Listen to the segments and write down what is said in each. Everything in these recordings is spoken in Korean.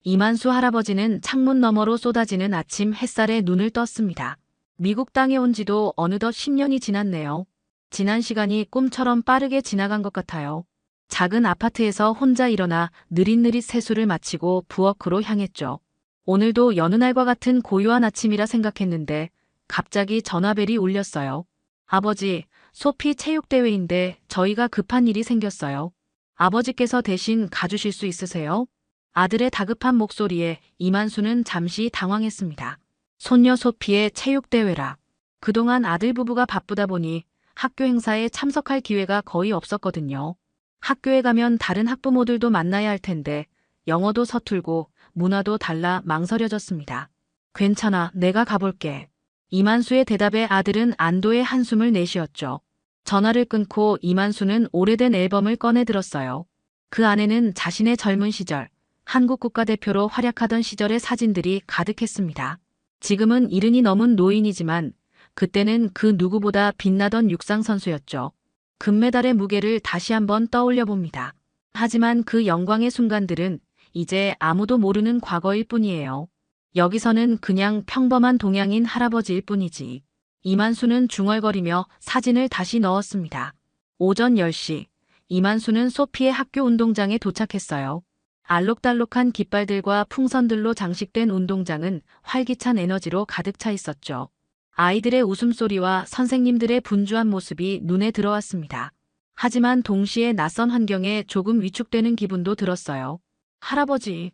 이만수 할아버지는 창문 너머로 쏟아지는 아침 햇살에 눈을 떴습니다. 미국 땅에 온 지도 어느덧 10년이 지났네요. 지난 시간이 꿈처럼 빠르게 지나간 것 같아요. 작은 아파트에서 혼자 일어나 느릿느릿 세수를 마치고 부엌으로 향했죠. 오늘도 여느 날과 같은 고요한 아침이라 생각했는데 갑자기 전화벨이 울렸어요. 아버지, 소피 체육대회인데 저희가 급한 일이 생겼어요. 아버지께서 대신 가주실 수 있으세요? 아들의 다급한 목소리에 이만수는 잠시 당황했습니다. 손녀 소피의 체육대회라. 그동안 아들 부부가 바쁘다 보니 학교 행사에 참석할 기회가 거의 없었거든요. 학교에 가면 다른 학부모들도 만나야 할 텐데 영어도 서툴고 문화도 달라 망설여졌습니다. 괜찮아, 내가 가볼게. 이만수의 대답에 아들은 안도의 한숨을 내쉬었죠. 전화를 끊고 이만수는 오래된 앨범을 꺼내 들었어요. 그 안에는 자신의 젊은 시절, 한국 국가대표로 활약하던 시절의 사진들이 가득했습니다. 지금은 70이 넘은 노인이지만 그때는 그 누구보다 빛나던 육상 선수였죠. 금메달의 무게를 다시 한번 떠올려 봅니다. 하지만 그 영광의 순간들은 이제 아무도 모르는 과거일 뿐이에요. 여기서는 그냥 평범한 동양인 할아버지일 뿐이지. 이만수는 중얼거리며 사진을 다시 넣었습니다. 오전 10시, 이만수는 소피의 학교 운동장에 도착했어요. 알록달록한 깃발들과 풍선들로 장식된 운동장은 활기찬 에너지로 가득 차 있었죠. 아이들의 웃음소리와 선생님들의 분주한 모습이 눈에 들어왔습니다. 하지만 동시에 낯선 환경에 조금 위축되는 기분도 들었어요. 할아버지.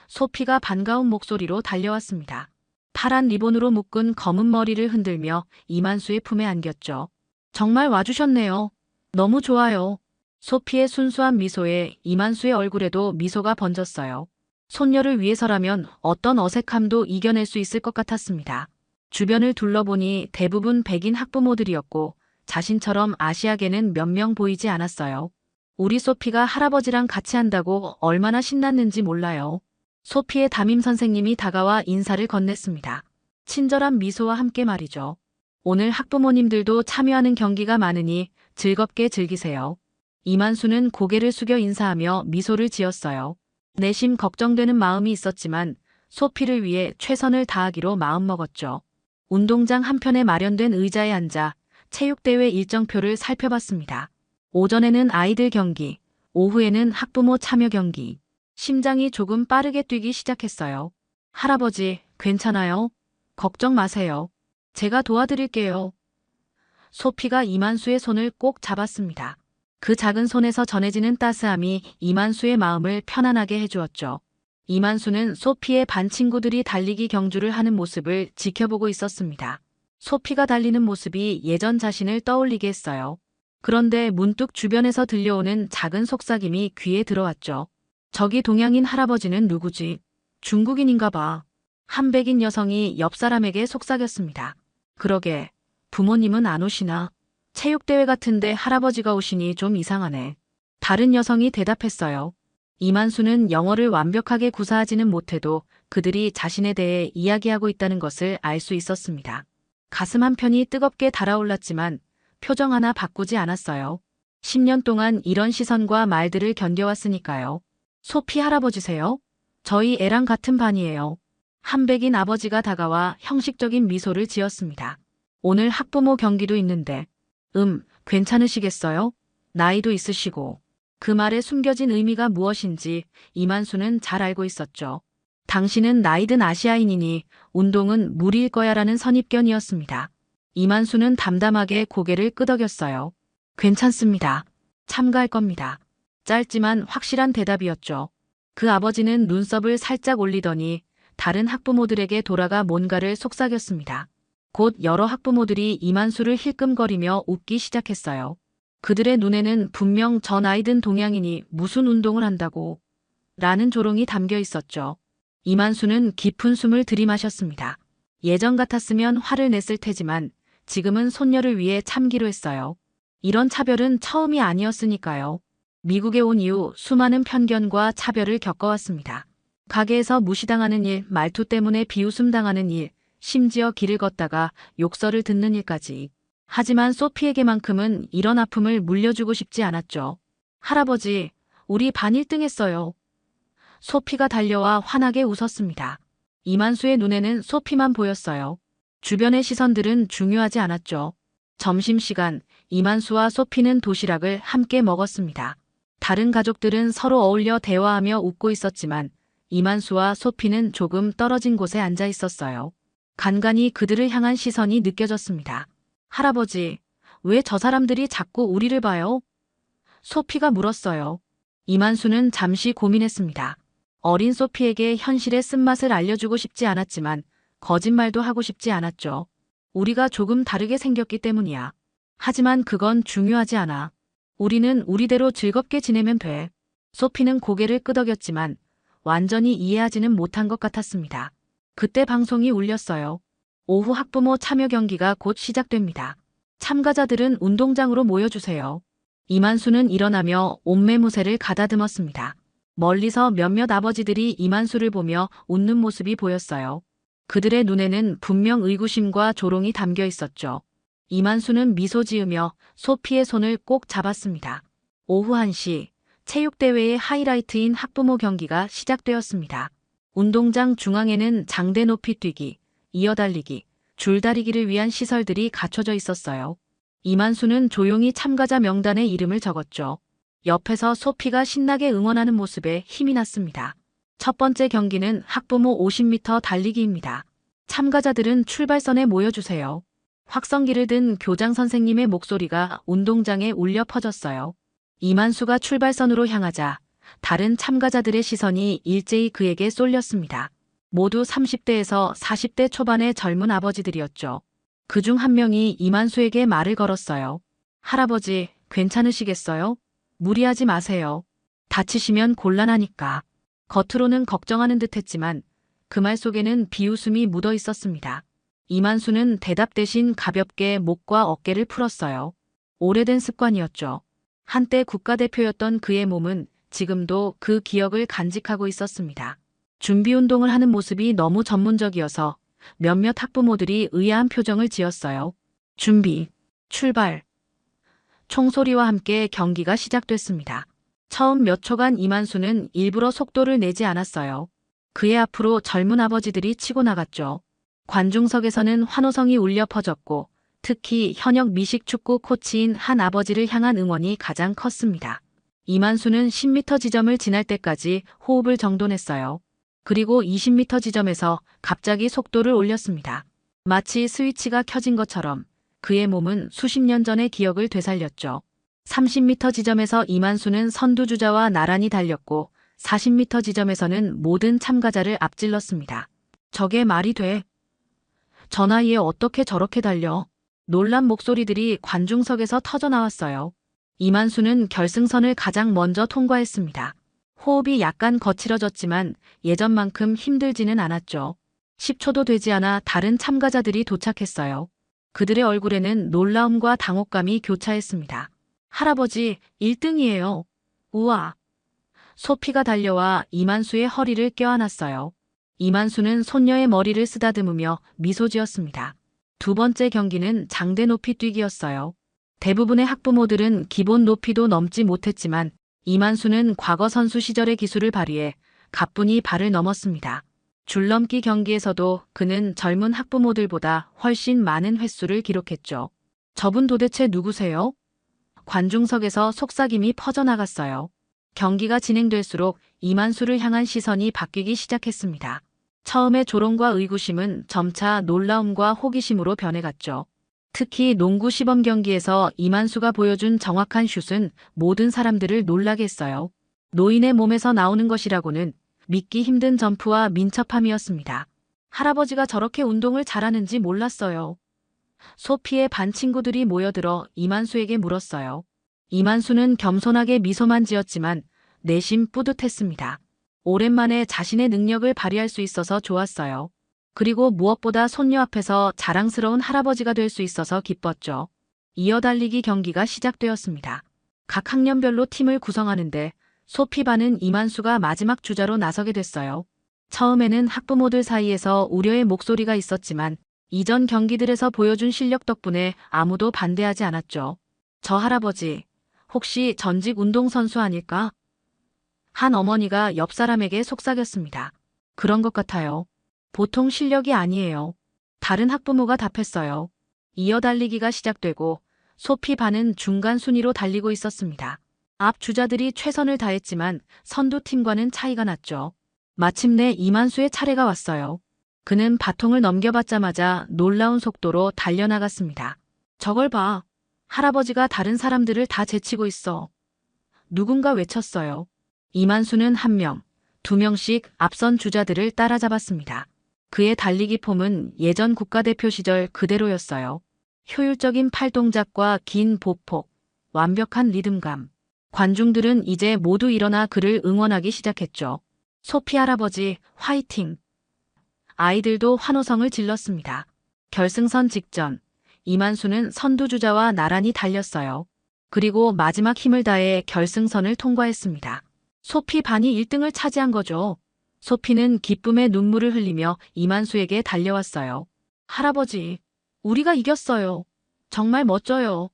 소피가 반가운 목소리로 달려왔습니다. 파란 리본으로 묶은 검은 머리를 흔들며 이만수의 품에 안겼죠. 정말 와주셨네요. 너무 좋아요. 소피의 순수한 미소에 이만수의 얼굴에도 미소가 번졌어요. 손녀를 위해서라면 어떤 어색함도 이겨낼 수 있을 것 같았습니다. 주변을 둘러보니 대부분 백인 학부모들이었고 자신처럼 아시아계는 몇 명 보이지 않았어요. 우리 소피가 할아버지랑 같이 한다고 얼마나 신났는지 몰라요. 소피의 담임 선생님이 다가와 인사를 건넸습니다. 친절한 미소와 함께 말이죠. 오늘 학부모님들도 참여하는 경기가 많으니 즐겁게 즐기세요. 이만수는 고개를 숙여 인사하며 미소를 지었어요. 내심 걱정되는 마음이 있었지만 소피를 위해 최선을 다하기로 마음먹었죠. 운동장 한편에 마련된 의자에 앉아 체육대회 일정표를 살펴봤습니다. 오전에는 아이들 경기, 오후에는 학부모 참여 경기. 심장이 조금 빠르게 뛰기 시작했어요. 할아버지, 괜찮아요? 걱정 마세요. 제가 도와드릴게요. 소피가 이만수의 손을 꼭 잡았습니다. 그 작은 손에서 전해지는 따스함이 이만수의 마음을 편안하게 해주었죠. 이만수는 소피의 반 친구들이 달리기 경주를 하는 모습을 지켜보고 있었습니다. 소피가 달리는 모습이 예전 자신을 떠올리게 했어요. 그런데 문득 주변에서 들려오는 작은 속삭임이 귀에 들어왔죠. 저기 동양인 할아버지는 누구지? 중국인인가 봐. 한 백인 여성이 옆 사람에게 속삭였습니다. 그러게, 부모님은 안 오시나? 체육대회 같은데 할아버지가 오시니 좀 이상하네. 다른 여성이 대답했어요. 이만수는 영어를 완벽하게 구사하지는 못해도 그들이 자신에 대해 이야기하고 있다는 것을 알 수 있었습니다. 가슴 한편이 뜨겁게 달아올랐지만 표정 하나 바꾸지 않았어요. 10년 동안 이런 시선과 말들을 견뎌왔으니까요. 소피 할아버지세요? 저희 애랑 같은 반이에요. 한백인 아버지가 다가와 형식적인 미소를 지었습니다. 오늘 학부모 경기도 있는데, 괜찮으시겠어요? 나이도 있으시고. 그 말에 숨겨진 의미가 무엇인지 이만수는 잘 알고 있었죠. 당신은 나이든 아시아인이니 운동은 무리일 거야라는 선입견이었습니다. 이만수는 담담하게 고개를 끄덕였어요. 괜찮습니다. 참가할 겁니다. 짧지만 확실한 대답이었죠. 그 아버지는 눈썹을 살짝 올리더니 다른 학부모들에게 돌아가 뭔가를 속삭였습니다. 곧 여러 학부모들이 이만수를 힐끔거리며 웃기 시작했어요. 그들의 눈에는 분명 저 나이 든 동양인이 무슨 운동을 한다고 라는 조롱이 담겨 있었죠. 이만수는 깊은 숨을 들이마셨습니다. 예전 같았으면 화를 냈을 테지만 지금은 손녀를 위해 참기로 했어요. 이런 차별은 처음이 아니었으니까요. 미국에 온 이후 수많은 편견과 차별을 겪어왔습니다. 가게에서 무시당하는 일, 말투 때문에 비웃음당하는 일, 심지어 길을 걷다가 욕설을 듣는 일까지. 하지만 소피에게만큼은 이런 아픔을 물려주고 싶지 않았죠. 할아버지, 우리 반 1등 했어요. 소피가 달려와 환하게 웃었습니다. 이만수의 눈에는 소피만 보였어요. 주변의 시선들은 중요하지 않았죠. 점심시간, 이만수와 소피는 도시락을 함께 먹었습니다. 다른 가족들은 서로 어울려 대화하며 웃고 있었지만 이만수와 소피는 조금 떨어진 곳에 앉아 있었어요. 간간히 그들을 향한 시선이 느껴졌습니다. 할아버지, 왜 저 사람들이 자꾸 우리를 봐요? 소피가 물었어요. 이만수는 잠시 고민했습니다. 어린 소피에게 현실의 쓴맛을 알려주고 싶지 않았지만 거짓말도 하고 싶지 않았죠. 우리가 조금 다르게 생겼기 때문이야. 하지만 그건 중요하지 않아. 우리는 우리대로 즐겁게 지내면 돼. 소피는 고개를 끄덕였지만 완전히 이해하지는 못한 것 같았습니다. 그때 방송이 울렸어요. 오후 학부모 참여 경기가 곧 시작됩니다. 참가자들은 운동장으로 모여주세요. 이만수는 일어나며 옷매무새를 가다듬었습니다. 멀리서 몇몇 아버지들이 이만수를 보며 웃는 모습이 보였어요. 그들의 눈에는 분명 의구심과 조롱이 담겨 있었죠. 이만수는 미소 지으며 소피의 손을 꼭 잡았습니다. 오후 1시, 체육대회의 하이라이트인 학부모 경기가 시작되었습니다. 운동장 중앙에는 장대 높이 뛰기, 이어달리기, 줄다리기를 위한 시설들이 갖춰져 있었어요. 이만수는 조용히 참가자 명단에 이름을 적었죠. 옆에서 소피가 신나게 응원하는 모습에 힘이 났습니다. 첫 번째 경기는 학부모 50m 달리기입니다. 참가자들은 출발선에 모여주세요. 확성기를 든 교장 선생님의 목소리가 운동장에 울려 퍼졌어요. 이만수가 출발선으로 향하자 다른 참가자들의 시선이 일제히 그에게 쏠렸습니다. 모두 30대에서 40대 초반의 젊은 아버지들이었죠. 그중 한 명이 이만수에게 말을 걸었어요. 할아버지, 괜찮으시겠어요? 무리하지 마세요. 다치시면 곤란하니까. 겉으로는 걱정하는 듯 했지만 그 말 속에는 비웃음이 묻어 있었습니다. 이만수는 대답 대신 가볍게 목과 어깨를 풀었어요. 오래된 습관이었죠. 한때 국가대표였던 그의 몸은 지금도 그 기억을 간직하고 있었습니다. 준비 운동을 하는 모습이 너무 전문적이어서 몇몇 학부모들이 의아한 표정을 지었어요. 준비, 출발. 총소리와 함께 경기가 시작됐습니다. 처음 몇 초간 이만수는 일부러 속도를 내지 않았어요. 그의 앞으로 젊은 아버지들이 치고 나갔죠. 관중석에서는 환호성이 울려 퍼졌고 특히 현역 미식축구 코치인 한 아버지를 향한 응원이 가장 컸습니다. 이만수는 10m 지점을 지날 때까지 호흡을 정돈했어요. 그리고 20m 지점에서 갑자기 속도를 올렸습니다. 마치 스위치가 켜진 것처럼 그의 몸은 수십 년 전의 기억을 되살렸죠. 30m 지점에서 이만수는 선두주자와 나란히 달렸고 40m 지점에서는 모든 참가자를 앞질렀습니다. 저게 말이 돼? 저 나이에 어떻게 저렇게 달려? 놀란 목소리들이 관중석에서 터져나왔어요. 이만수는 결승선을 가장 먼저 통과했습니다. 호흡이 약간 거칠어졌지만 예전만큼 힘들지는 않았죠. 10초도 되지 않아 다른 참가자들이 도착했어요. 그들의 얼굴에는 놀라움과 당혹감이 교차했습니다. 할아버지, 1등이에요. 우와. 소피가 달려와 이만수의 허리를 껴안았어요. 이만수는 손녀의 머리를 쓰다듬으며 미소 지었습니다. 두 번째 경기는 장대 높이 뛰기였어요. 대부분의 학부모들은 기본 높이도 넘지 못했지만 이만수는 과거 선수 시절의 기술을 발휘해 가뿐히 발을 넘었습니다. 줄넘기 경기에서도 그는 젊은 학부모들보다 훨씬 많은 횟수를 기록했죠. 저분 도대체 누구세요? 관중석에서 속삭임이 퍼져나갔어요. 경기가 진행될수록 이만수를 향한 시선이 바뀌기 시작했습니다. 처음에 조롱과 의구심은 점차 놀라움과 호기심으로 변해갔죠. 특히 농구 시범 경기에서 이만수가 보여준 정확한 슛은 모든 사람들을 놀라게 했어요. 노인의 몸에서 나오는 것이라고는 믿기 힘든 점프와 민첩함이었습니다. 할아버지가 저렇게 운동을 잘하는지 몰랐어요. 소피의 반 친구들이 모여들어 이만수에게 물었어요. 이만수는 겸손하게 미소만 지었지만 내심 뿌듯했습니다. 오랜만에 자신의 능력을 발휘할 수 있어서 좋았어요. 그리고 무엇보다 손녀 앞에서 자랑스러운 할아버지가 될 수 있어서 기뻤죠. 이어달리기 경기가 시작되었습니다. 각 학년별로 팀을 구성하는데 소피 반은 이만수가 마지막 주자로 나서게 됐어요. 처음에는 학부모들 사이에서 우려의 목소리가 있었지만 이전 경기들에서 보여준 실력 덕분에 아무도 반대하지 않았죠. 저 할아버지, 혹시 전직 운동선수 아닐까? 한 어머니가 옆 사람에게 속삭였습니다. 그런 것 같아요. 보통 실력이 아니에요. 다른 학부모가 답했어요. 이어 달리기가 시작되고 소피 반은 중간 순위로 달리고 있었습니다. 앞 주자들이 최선을 다했지만 선두팀과는 차이가 났죠. 마침내 이만수의 차례가 왔어요. 그는 바통을 넘겨받자마자 놀라운 속도로 달려나갔습니다. 저걸 봐. 할아버지가 다른 사람들을 다 제치고 있어. 누군가 외쳤어요. 이만수는 한 명, 두 명씩 앞선 주자들을 따라잡았습니다. 그의 달리기 폼은 예전 국가대표 시절 그대로였어요. 효율적인 팔동작과 긴 보폭, 완벽한 리듬감. 관중들은 이제 모두 일어나 그를 응원하기 시작했죠. 소피 할아버지, 화이팅! 아이들도 환호성을 질렀습니다. 결승선 직전, 이만수는 선두주자와 나란히 달렸어요. 그리고 마지막 힘을 다해 결승선을 통과했습니다. 소피 반이 1등을 차지한 거죠. 소피는 기쁨의 눈물을 흘리며 이만수에게 달려왔어요. 할아버지, 우리가 이겼어요. 정말 멋져요.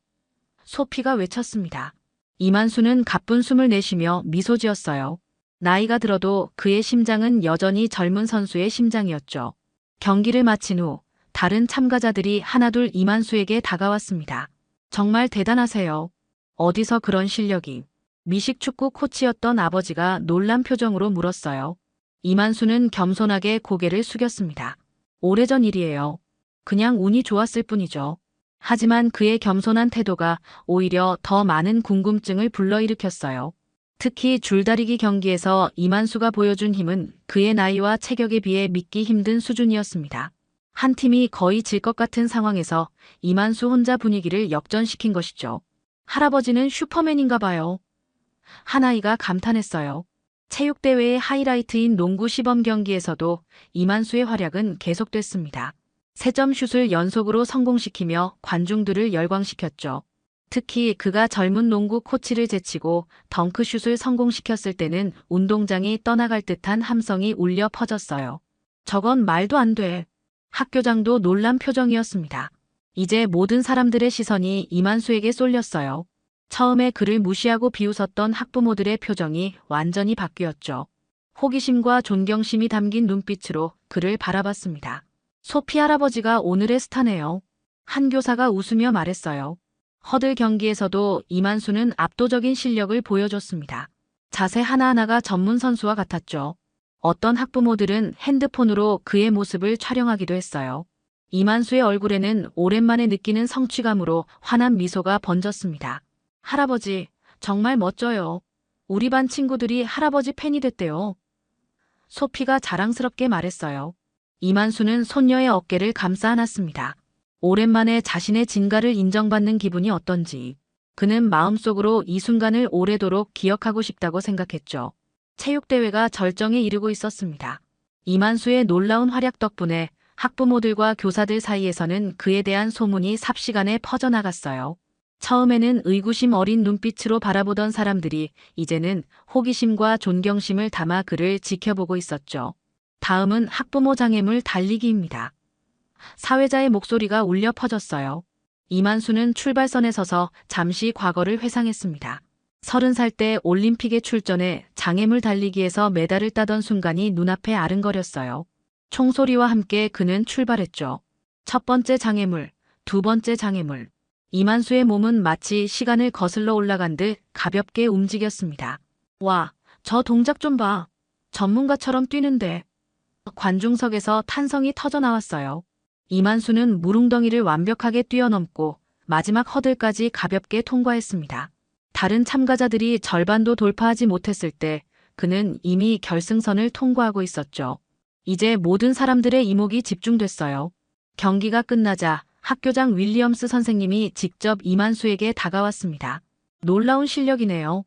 소피가 외쳤습니다. 이만수는 가쁜 숨을 내쉬며 미소 지었어요. 나이가 들어도 그의 심장은 여전히 젊은 선수의 심장이었죠. 경기를 마친 후 다른 참가자들이 하나둘 이만수에게 다가왔습니다. 정말 대단하세요. 어디서 그런 실력이? 미식축구 코치였던 아버지가 놀란 표정으로 물었어요. 이만수는 겸손하게 고개를 숙였습니다. 오래전 일이에요. 그냥 운이 좋았을 뿐이죠. 하지만 그의 겸손한 태도가 오히려 더 많은 궁금증을 불러일으켰어요. 특히 줄다리기 경기에서 이만수가 보여준 힘은 그의 나이와 체격에 비해 믿기 힘든 수준이었습니다. 한 팀이 거의 질 것 같은 상황에서 이만수 혼자 분위기를 역전시킨 것이죠. 할아버지는 슈퍼맨인가 봐요. 한 아이가 감탄했어요. 체육대회의 하이라이트인 농구 시범 경기에서도 이만수의 활약은 계속됐습니다. 3점 슛을 연속으로 성공시키며 관중들을 열광시켰죠. 특히 그가 젊은 농구 코치를 제치고 덩크슛을 성공시켰을 때는 운동장이 떠나갈 듯한 함성이 울려 퍼졌어요. 저건 말도 안 돼. 학교장도 놀란 표정이었습니다. 이제 모든 사람들의 시선이 이만수에게 쏠렸어요. 처음에 그를 무시하고 비웃었던 학부모들의 표정이 완전히 바뀌었죠. 호기심과 존경심이 담긴 눈빛으로 그를 바라봤습니다. 소피 할아버지가 오늘의 스타네요. 한 교사가 웃으며 말했어요. 허들 경기에서도 이만수는 압도적인 실력을 보여줬습니다. 자세 하나하나가 전문 선수와 같았죠. 어떤 학부모들은 핸드폰으로 그의 모습을 촬영하기도 했어요. 이만수의 얼굴에는 오랜만에 느끼는 성취감으로 환한 미소가 번졌습니다. 할아버지, 정말 멋져요. 우리 반 친구들이 할아버지 팬이 됐대요. 소피가 자랑스럽게 말했어요. 이만수는 손녀의 어깨를 감싸 안았습니다. 오랜만에 자신의 진가를 인정받는 기분이 어떤지 그는 마음속으로 이 순간을 오래도록 기억하고 싶다고 생각했죠. 체육대회가 절정에 이르고 있었습니다. 이만수의 놀라운 활약 덕분에 학부모들과 교사들 사이에서는 그에 대한 소문이 삽시간에 퍼져나갔어요. 처음에는 의구심 어린 눈빛으로 바라보던 사람들이 이제는 호기심과 존경심을 담아 그를 지켜보고 있었죠. 다음은 학부모 장애물 달리기입니다. 사회자의 목소리가 울려 퍼졌어요. 이만수는 출발선에 서서 잠시 과거를 회상했습니다. 30살 때 올림픽에 출전해 장애물 달리기에서 메달을 따던 순간이 눈앞에 아른거렸어요. 총소리와 함께 그는 출발했죠. 첫 번째 장애물, 두 번째 장애물. 이만수의 몸은 마치 시간을 거슬러 올라간 듯 가볍게 움직였습니다. 와, 저 동작 좀 봐. 전문가처럼 뛰는데. 관중석에서 탄성이 터져나왔어요. 이만수는 무릉덩이를 완벽하게 뛰어넘고 마지막 허들까지 가볍게 통과했습니다. 다른 참가자들이 절반도 돌파하지 못했을 때 그는 이미 결승선을 통과하고 있었죠. 이제 모든 사람들의 이목이 집중됐어요. 경기가 끝나자 학교장 윌리엄스 선생님이 직접 이만수에게 다가왔습니다. 놀라운 실력이네요.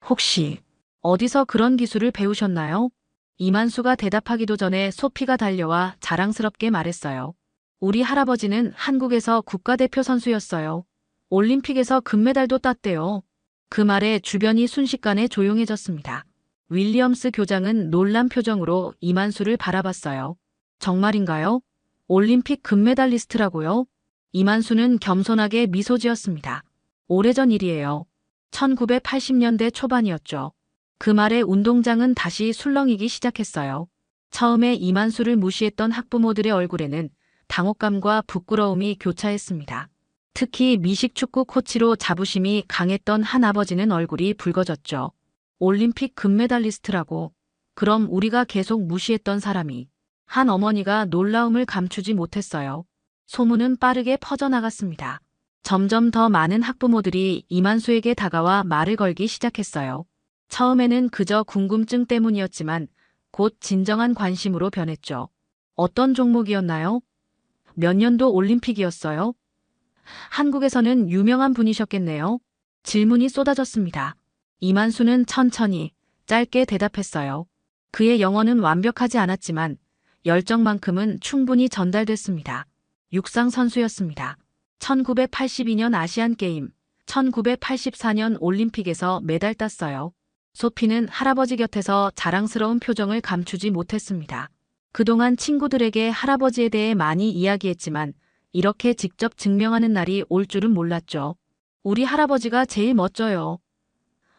혹시 어디서 그런 기술을 배우셨나요? 이만수가 대답하기도 전에 소피가 달려와 자랑스럽게 말했어요. 우리 할아버지는 한국에서 국가대표 선수였어요. 올림픽에서 금메달도 땄대요. 그 말에 주변이 순식간에 조용해졌습니다. 윌리엄스 교장은 놀란 표정으로 이만수를 바라봤어요. 정말인가요? 올림픽 금메달리스트라고요? 이만수는 겸손하게 미소 지었습니다. 오래전 일이에요. 1980년대 초반이었죠. 그 말에 운동장은 다시 술렁이기 시작했어요. 처음에 이만수를 무시했던 학부모들의 얼굴에는 당혹감과 부끄러움이 교차했습니다. 특히 미식축구 코치로 자부심이 강했던 한 아버지는 얼굴이 붉어졌죠. 올림픽 금메달리스트라고. 그럼 우리가 계속 무시했던 사람이. 한 어머니가 놀라움을 감추지 못했어요. 소문은 빠르게 퍼져나갔습니다. 점점 더 많은 학부모들이 이만수에게 다가와 말을 걸기 시작했어요. 처음에는 그저 궁금증 때문이었지만 곧 진정한 관심으로 변했죠. 어떤 종목이었나요? 몇 년도 올림픽이었어요? 한국에서는 유명한 분이셨겠네요. 질문이 쏟아졌습니다. 이만수는 천천히, 짧게 대답했어요. 그의 영어는 완벽하지 않았지만 열정만큼은 충분히 전달됐습니다. 육상 선수였습니다. 1982년 아시안게임, 1984년 올림픽에서 메달 땄어요. 소피는 할아버지 곁에서 자랑스러운 표정을 감추지 못했습니다. 그동안 친구들에게 할아버지에 대해 많이 이야기했지만 이렇게 직접 증명하는 날이 올 줄은 몰랐죠. 우리 할아버지가 제일 멋져요.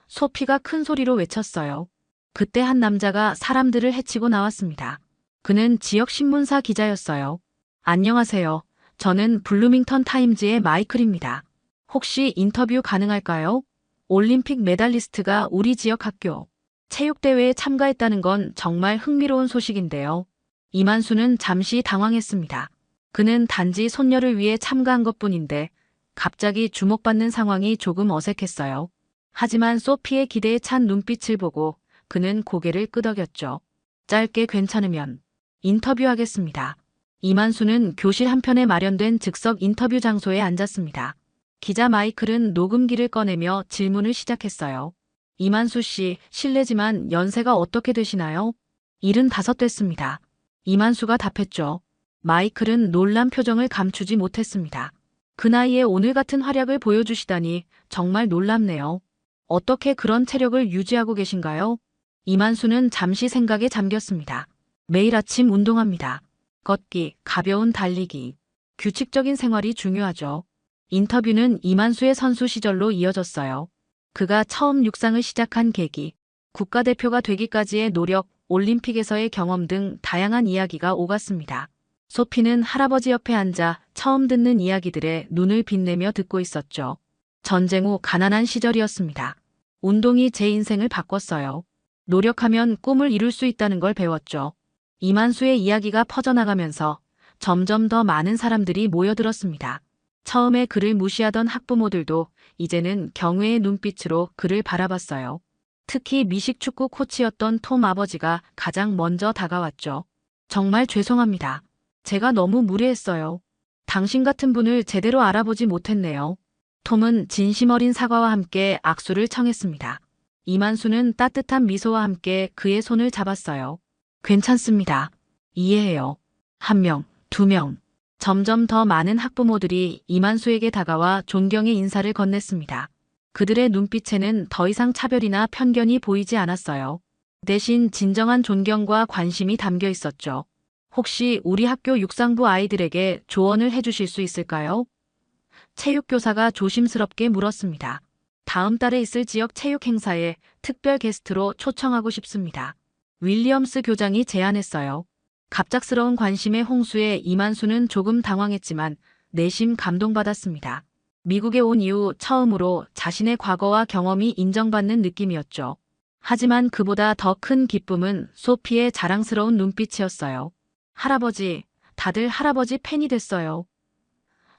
소피가 큰 소리로 외쳤어요. 그때 한 남자가 사람들을 해치고 나왔습니다. 그는 지역 신문사 기자였어요. 안녕하세요. 저는 블루밍턴 타임즈의 마이클입니다. 혹시 인터뷰 가능할까요? 올림픽 메달리스트가 우리 지역 학교 체육대회에 참가했다는 건 정말 흥미로운 소식인데요. 이만수는 잠시 당황했습니다. 그는 단지 손녀를 위해 참가한 것뿐인데 갑자기 주목받는 상황이 조금 어색했어요. 하지만 소피의 기대에 찬 눈빛을 보고 그는 고개를 끄덕였죠. 짧게 괜찮으면 인터뷰하겠습니다. 이만수는 교실 한편에 마련된 즉석 인터뷰 장소에 앉았습니다. 기자 마이클은 녹음기를 꺼내며 질문을 시작했어요. 이만수 씨, 실례지만 연세가 어떻게 되시나요? 75 됐습니다. 이만수가 답했죠. 마이클은 놀란 표정을 감추지 못했습니다. 그 나이에 오늘 같은 활약을 보여주시다니 정말 놀랍네요. 어떻게 그런 체력을 유지하고 계신가요? 이만수는 잠시 생각에 잠겼습니다. 매일 아침 운동합니다. 걷기, 가벼운 달리기. 규칙적인 생활이 중요하죠. 인터뷰는 이만수의 선수 시절로 이어졌어요. 그가 처음 육상을 시작한 계기, 국가대표가 되기까지의 노력, 올림픽에서의 경험 등 다양한 이야기가 오갔습니다. 소피는 할아버지 옆에 앉아 처음 듣는 이야기들에 눈을 빛내며 듣고 있었죠. 전쟁 후 가난한 시절이었습니다. 운동이 제 인생을 바꿨어요. 노력하면 꿈을 이룰 수 있다는 걸 배웠죠. 이만수의 이야기가 퍼져나가면서 점점 더 많은 사람들이 모여들었습니다. 처음에 그를 무시하던 학부모들도 이제는 경외의 눈빛으로 그를 바라봤어요. 특히 미식축구 코치였던 톰 아버지가 가장 먼저 다가왔죠. 정말 죄송합니다. 제가 너무 무례했어요. 당신 같은 분을 제대로 알아보지 못했네요. 톰은 진심 어린 사과와 함께 악수를 청했습니다. 이만수는 따뜻한 미소와 함께 그의 손을 잡았어요. 괜찮습니다. 이해해요. 1명, 2명. 점점 더 많은 학부모들이 이만수에게 다가와 존경의 인사를 건넸습니다. 그들의 눈빛에는 더 이상 차별이나 편견이 보이지 않았어요. 대신 진정한 존경과 관심이 담겨 있었죠. 혹시 우리 학교 육상부 아이들에게 조언을 해주실 수 있을까요? 체육교사가 조심스럽게 물었습니다. 다음 달에 있을 지역 체육 행사에 특별 게스트로 초청하고 싶습니다. 윌리엄스 교장이 제안했어요. 갑작스러운 관심의 홍수에 이만수는 조금 당황했지만 내심 감동받았습니다. 미국에 온 이후 처음으로 자신의 과거와 경험이 인정받는 느낌이었죠. 하지만 그보다 더 큰 기쁨은 소피의 자랑스러운 눈빛이었어요. 할아버지, 다들 할아버지 팬이 됐어요.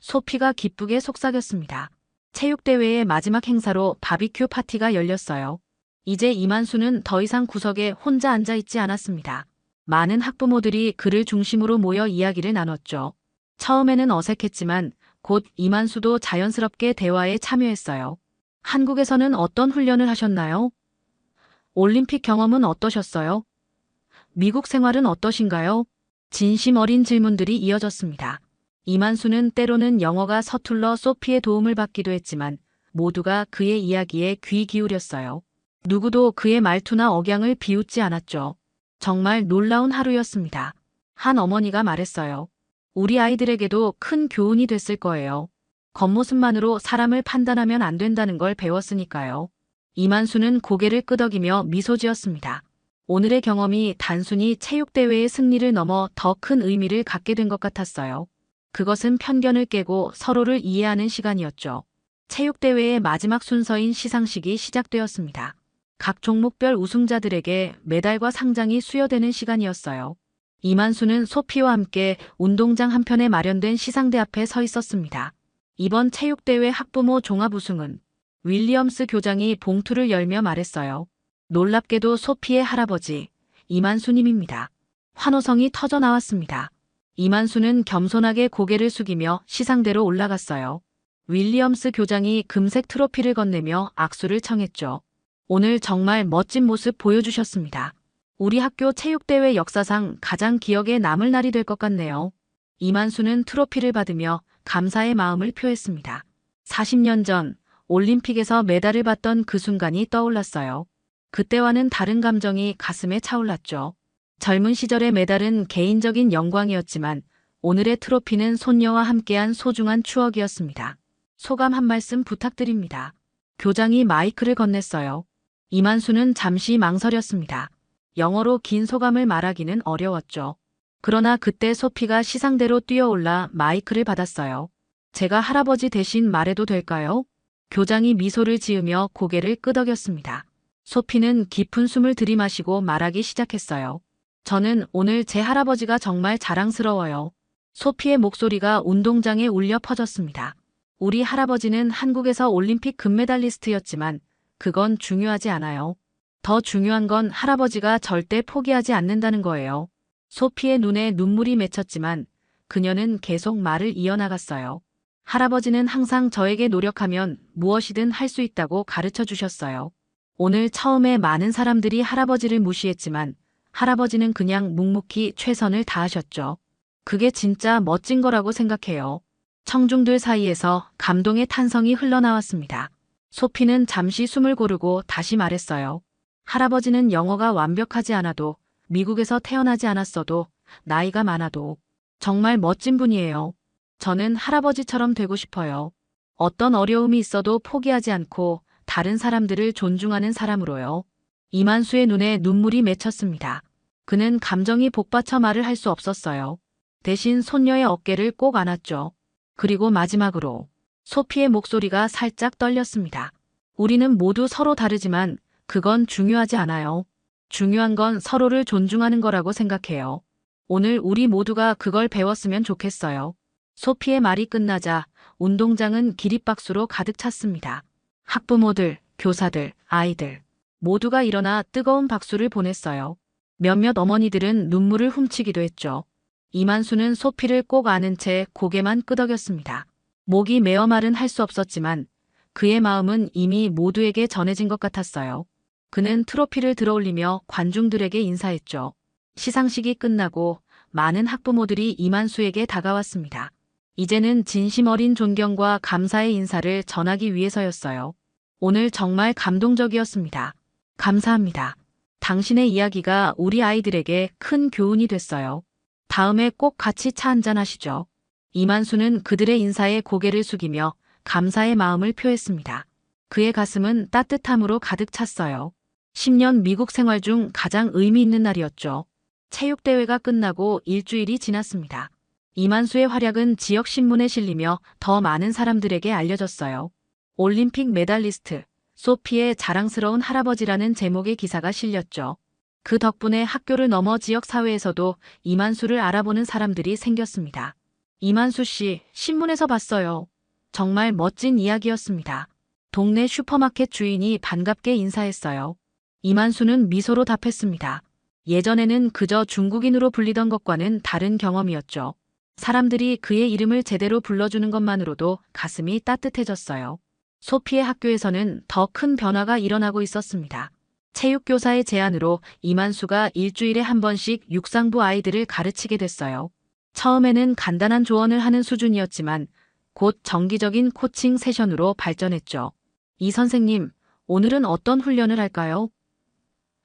소피가 기쁘게 속삭였습니다. 체육대회의 마지막 행사로 바비큐 파티가 열렸어요. 이제 이만수는 더 이상 구석에 혼자 앉아있지 않았습니다. 많은 학부모들이 그를 중심으로 모여 이야기를 나눴죠. 처음에는 어색했지만 곧 이만수도 자연스럽게 대화에 참여했어요. 한국에서는 어떤 훈련을 하셨나요? 올림픽 경험은 어떠셨어요? 미국 생활은 어떠신가요? 진심 어린 질문들이 이어졌습니다. 이만수는 때로는 영어가 서툴러 소피의 도움을 받기도 했지만 모두가 그의 이야기에 귀 기울였어요. 누구도 그의 말투나 억양을 비웃지 않았죠. 정말 놀라운 하루였습니다. 한 어머니가 말했어요. 우리 아이들에게도 큰 교훈이 됐을 거예요. 겉모습만으로 사람을 판단하면 안 된다는 걸 배웠으니까요. 이만수는 고개를 끄덕이며 미소 지었습니다. 오늘의 경험이 단순히 체육대회의 승리를 넘어 더 큰 의미를 갖게 된 것 같았어요. 그것은 편견을 깨고 서로를 이해하는 시간이었죠. 체육대회의 마지막 순서인 시상식이 시작되었습니다. 각 종목별 우승자들에게 메달과 상장이 수여되는 시간이었어요. 이만수는 소피와 함께 운동장 한편에 마련된 시상대 앞에 서 있었습니다. 이번 체육대회 학부모 종합 우승은 윌리엄스 교장이 봉투를 열며 말했어요. 놀랍게도 소피의 할아버지 이만수님입니다. 환호성이 터져 나왔습니다. 이만수는 겸손하게 고개를 숙이며 시상대로 올라갔어요. 윌리엄스 교장이 금색 트로피를 건네며 악수를 청했죠. 오늘 정말 멋진 모습 보여주셨습니다. 우리 학교 체육대회 역사상 가장 기억에 남을 날이 될 것 같네요. 이만수는 트로피를 받으며 감사의 마음을 표했습니다. 40년 전 올림픽에서 메달을 받던 그 순간이 떠올랐어요. 그때와는 다른 감정이 가슴에 차올랐죠. 젊은 시절의 메달은 개인적인 영광이었지만 오늘의 트로피는 손녀와 함께한 소중한 추억이었습니다. 소감 한 말씀 부탁드립니다. 교장이 마이크를 건넸어요. 이만수는 잠시 망설였습니다. 영어로 긴 소감을 말하기는 어려웠죠. 그러나 그때 소피가 시상대로 뛰어올라 마이크를 받았어요. 제가 할아버지 대신 말해도 될까요? 교장이 미소를 지으며 고개를 끄덕였습니다. 소피는 깊은 숨을 들이마시고 말하기 시작했어요. 저는 오늘 제 할아버지가 정말 자랑스러워요. 소피의 목소리가 운동장에 울려 퍼졌습니다. 우리 할아버지는 한국에서 올림픽 금메달리스트였지만 그건 중요하지 않아요. 더 중요한 건 할아버지가 절대 포기하지 않는다는 거예요. 소피의 눈에 눈물이 맺혔지만 그녀는 계속 말을 이어나갔어요. 할아버지는 항상 저에게 노력하면 무엇이든 할 수 있다고 가르쳐 주셨어요. 오늘 처음에 많은 사람들이 할아버지를 무시했지만 할아버지는 그냥 묵묵히 최선을 다하셨죠. 그게 진짜 멋진 거라고 생각해요. 청중들 사이에서 감동의 탄성이 흘러나왔습니다. 소피는 잠시 숨을 고르고 다시 말했어요. 할아버지는 영어가 완벽하지 않아도 미국에서 태어나지 않았어도 나이가 많아도 정말 멋진 분이에요. 저는 할아버지처럼 되고 싶어요. 어떤 어려움이 있어도 포기하지 않고 다른 사람들을 존중하는 사람으로요. 이만수의 눈에 눈물이 맺혔습니다. 그는 감정이 복받쳐 말을 할 수 없었어요. 대신 손녀의 어깨를 꼭 안았죠. 그리고 마지막으로 소피의 목소리가 살짝 떨렸습니다. 우리는 모두 서로 다르지만 그건 중요하지 않아요. 중요한 건 서로를 존중하는 거라고 생각해요. 오늘 우리 모두가 그걸 배웠으면 좋겠어요. 소피의 말이 끝나자 운동장은 기립박수로 가득 찼습니다. 학부모들, 교사들, 아이들 모두가 일어나 뜨거운 박수를 보냈어요. 몇몇 어머니들은 눈물을 훔치기도 했죠. 이만수는 소피를 꼭 안은 채 고개만 끄덕였습니다. 목이 메어 말은 할 수 없었지만 그의 마음은 이미 모두에게 전해진 것 같았어요. 그는 트로피를 들어올리며 관중들에게 인사했죠. 시상식이 끝나고 많은 학부모들이 이만수에게 다가왔습니다. 이제는 진심 어린 존경과 감사의 인사를 전하기 위해서였어요. 오늘 정말 감동적이었습니다. 감사합니다. 당신의 이야기가 우리 아이들에게 큰 교훈이 됐어요. 다음에 꼭 같이 차 한잔 하시죠. 이만수는 그들의 인사에 고개를 숙이며 감사의 마음을 표했습니다. 그의 가슴은 따뜻함으로 가득 찼어요. 10년 미국 생활 중 가장 의미 있는 날이었죠. 체육대회가 끝나고 일주일이 지났습니다. 이만수의 활약은 지역 신문에 실리며 더 많은 사람들에게 알려졌어요. 올림픽 메달리스트, 소피의 자랑스러운 할아버지라는 제목의 기사가 실렸죠. 그 덕분에 학교를 넘어 지역 사회에서도 이만수를 알아보는 사람들이 생겼습니다. 이만수 씨, 신문에서 봤어요. 정말 멋진 이야기였습니다. 동네 슈퍼마켓 주인이 반갑게 인사했어요. 이만수는 미소로 답했습니다. 예전에는 그저 중국인으로 불리던 것과는 다른 경험이었죠. 사람들이 그의 이름을 제대로 불러주는 것만으로도 가슴이 따뜻해졌어요. 소피의 학교에서는 더 큰 변화가 일어나고 있었습니다. 체육교사의 제안으로 이만수가 일주일에 한 번씩 육상부 아이들을 가르치게 됐어요. 처음에는 간단한 조언을 하는 수준이었지만 곧 정기적인 코칭 세션으로 발전했죠. 이 선생님, 오늘은 어떤 훈련을 할까요?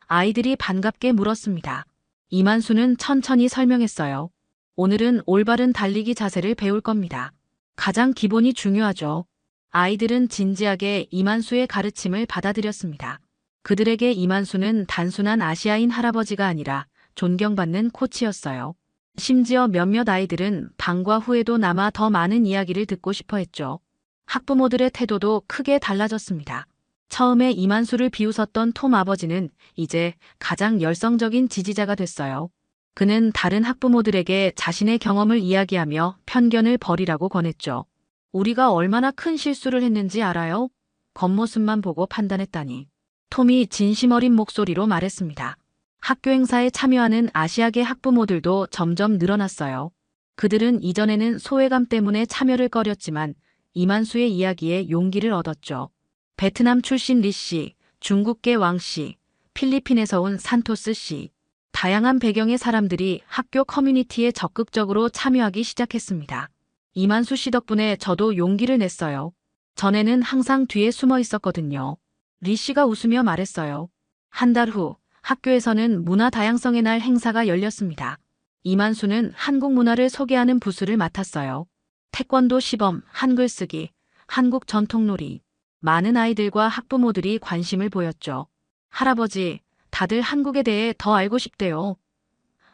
아이들이 반갑게 물었습니다. 이만수는 천천히 설명했어요. 오늘은 올바른 달리기 자세를 배울 겁니다. 가장 기본이 중요하죠. 아이들은 진지하게 이만수의 가르침을 받아들였습니다. 그들에게 이만수는 단순한 아시아인 할아버지가 아니라 존경받는 코치였어요. 심지어 몇몇 아이들은 방과 후에도 남아 더 많은 이야기를 듣고 싶어 했죠. 학부모들의 태도도 크게 달라졌습니다. 처음에 이만수를 비웃었던 톰 아버지는 이제 가장 열성적인 지지자가 됐어요. 그는 다른 학부모들에게 자신의 경험을 이야기하며 편견을 버리라고 권했죠. 우리가 얼마나 큰 실수를 했는지 알아요? 겉모습만 보고 판단했다니. 톰이 진심 어린 목소리로 말했습니다. 학교 행사에 참여하는 아시아계 학부모들도 점점 늘어났어요. 그들은 이전에는 소외감 때문에 참여를 꺼렸지만 이만수의 이야기에 용기를 얻었죠. 베트남 출신 리 씨, 중국계 왕 씨, 필리핀에서 온 산토스 씨. 다양한 배경의 사람들이 학교 커뮤니티에 적극적으로 참여하기 시작했습니다. 이만수 씨 덕분에 저도 용기를 냈어요. 전에는 항상 뒤에 숨어 있었거든요. 리 씨가 웃으며 말했어요. 한 달 후 학교에서는 문화 다양성의 날 행사가 열렸습니다. 이만수는 한국 문화를 소개하는 부스를 맡았어요. 태권도 시범, 한글 쓰기, 한국 전통놀이. 많은 아이들과 학부모들이 관심을 보였죠. 할아버지, 다들 한국에 대해 더 알고 싶대요.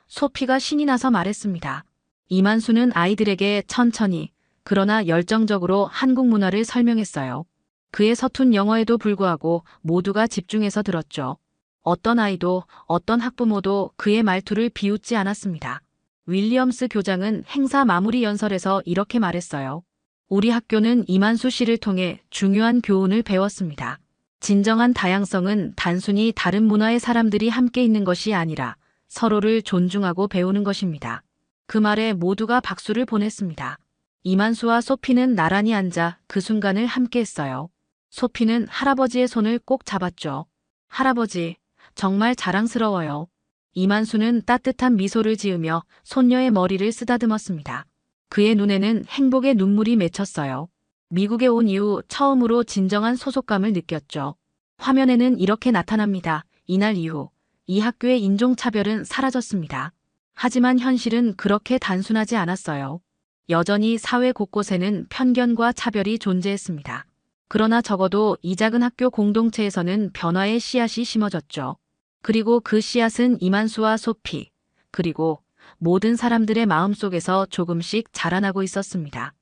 소피가 신이 나서 말했습니다. 이만수는 아이들에게 천천히, 그러나 열정적으로 한국 문화를 설명했어요. 그의 서툰 영어에도 불구하고 모두가 집중해서 들었죠. 어떤 아이도, 어떤 학부모도 그의 말투를 비웃지 않았습니다. 윌리엄스 교장은 행사 마무리 연설에서 이렇게 말했어요. 우리 학교는 이만수 씨를 통해 중요한 교훈을 배웠습니다. 진정한 다양성은 단순히 다른 문화의 사람들이 함께 있는 것이 아니라 서로를 존중하고 배우는 것입니다. 그 말에 모두가 박수를 보냈습니다. 이만수와 소피는 나란히 앉아 그 순간을 함께 했어요. 소피는 할아버지의 손을 꼭 잡았죠. 할아버지, 정말 자랑스러워요. 이만수는 따뜻한 미소를 지으며 손녀의 머리를 쓰다듬었습니다. 그의 눈에는 행복의 눈물이 맺혔어요. 미국에 온 이후 처음으로 진정한 소속감을 느꼈죠. 화면에는 이렇게 나타납니다. 이날 이후 이 학교의 인종차별은 사라졌습니다. 하지만 현실은 그렇게 단순하지 않았어요. 여전히 사회 곳곳에는 편견과 차별이 존재했습니다. 그러나 적어도 이 작은 학교 공동체에서는 변화의 씨앗이 심어졌죠. 그리고 그 씨앗은 이만수와 소피, 그리고 모든 사람들의 마음속에서 조금씩 자라나고 있었습니다.